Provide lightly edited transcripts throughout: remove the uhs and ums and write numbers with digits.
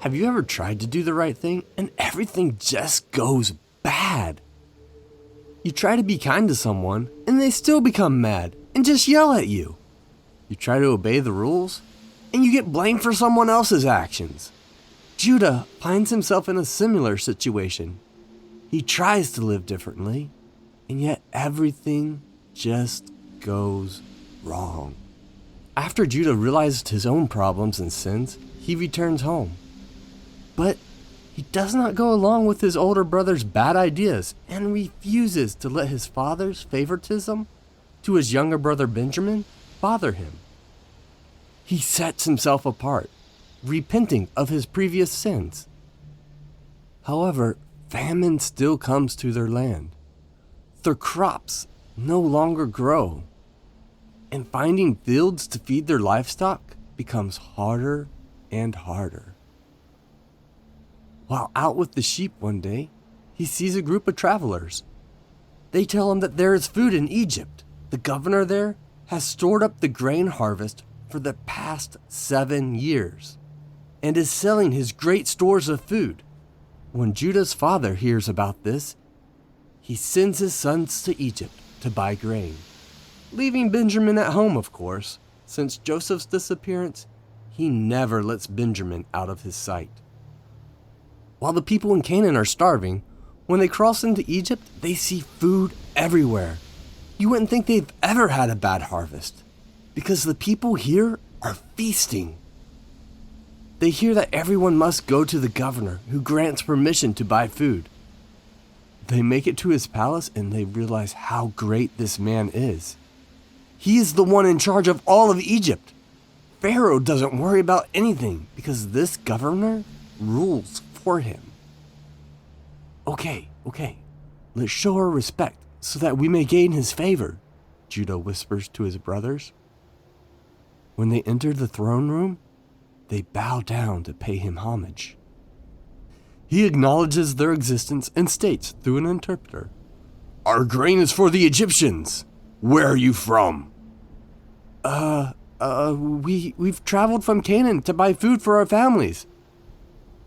Have you ever tried to do the right thing and everything just goes bad? You try to be kind to someone and they still become mad and just yell at you. You try to obey the rules and you get blamed for someone else's actions. Judah finds himself in a similar situation. He tries to live differently, and yet everything just goes wrong. After Judah realized his own problems and sins, he returns home. But he does not go along with his older brother's bad ideas and refuses to let his father's favoritism to his younger brother Benjamin bother him. He sets himself apart, repenting of his previous sins. However, famine still comes to their land. Their crops no longer grow, and finding fields to feed their livestock becomes harder and harder. While out with the sheep one day, he sees a group of travelers. They tell him that there is food in Egypt. The governor there has stored up the grain harvest for the past 7 years and is selling his great stores of food. When Judah's father hears about this, he sends his sons to Egypt to buy grain, leaving Benjamin at home, of course. Since Joseph's disappearance, he never lets Benjamin out of his sight. While the people in Canaan are starving, when they cross into Egypt, they see food everywhere. You wouldn't think they've ever had a bad harvest, because the people here are feasting. They hear that everyone must go to the governor, who grants permission to buy food. They make it to his palace and they realize how great this man is. He is the one in charge of all of Egypt. Pharaoh doesn't worry about anything because this governor rules for him. Okay, let's show our respect so that we may gain his favor, Judah whispers to his brothers. When they enter the throne room, they bow down to pay him homage. He acknowledges their existence and states through an interpreter, "Our grain is for the Egyptians. Where are you from?" We've traveled from Canaan to buy food for our families."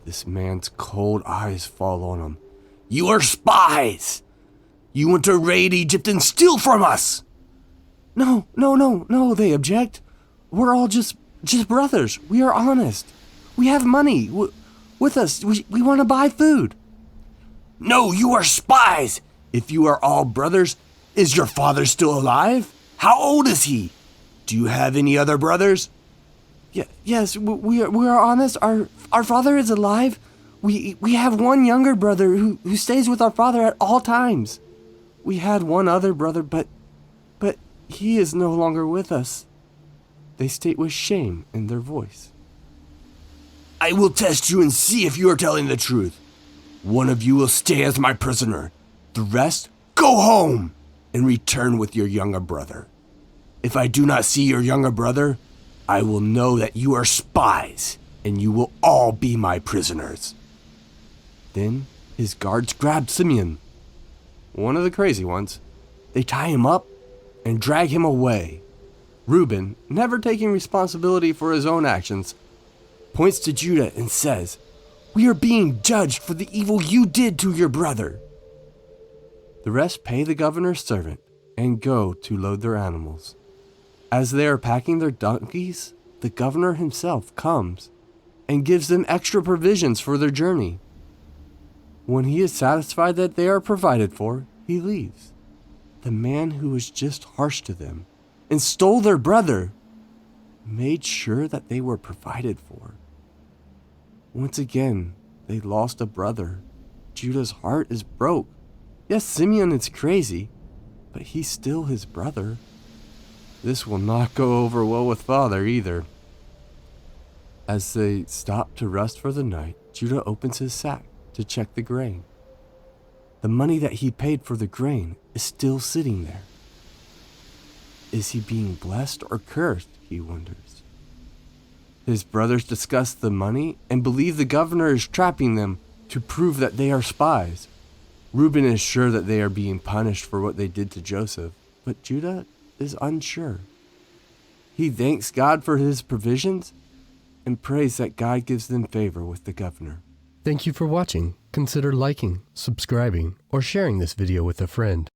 This man's cold eyes fall on him. "You are spies! You want to raid Egypt and steal from us!" No, they object. "We're all just brothers. We are honest. We have money with us. We want to buy food." "No, you are spies! If you are all brothers, is your father still alive? How old is he? Do you have any other brothers?" Yes, we are honest. Our father is alive. We have one younger brother who stays with our father at all times. We had one other brother, but he is no longer with us. They state with shame in their voice. "I will test you and see if you are telling the truth. One of you will stay as my prisoner. The rest, go home and return with your younger brother. If I do not see your younger brother, I will know that you are spies, and you will all be my prisoners." Then his guards grab Simeon, one of the crazy ones. They tie him up and drag him away. Reuben, never taking responsibility for his own actions, points to Judah and says, "We are being judged for the evil you did to your brother." The rest pay the governor's servant and go to load their animals. As they are packing their donkeys, the governor himself comes and gives them extra provisions for their journey. When he is satisfied that they are provided for, he leaves. The man who was just harsh to them and stole their brother made sure that they were provided for. Once again, they lost a brother. Judah's heart is broke. Yes, Simeon is crazy, but he's still his brother. This will not go over well with father either. As they stop to rest for the night, Judah opens his sack to check the grain. The money that he paid for the grain is still sitting there. Is he being blessed or cursed, he wonders. His brothers discuss the money and believe the governor is trapping them to prove that they are spies. Reuben is sure that they are being punished for what they did to Joseph, but Judah is unsure. He thanks God for his provisions, and prays that God gives them favor with the governor. Thank you for watching. Consider liking, subscribing, or sharing this video with a friend.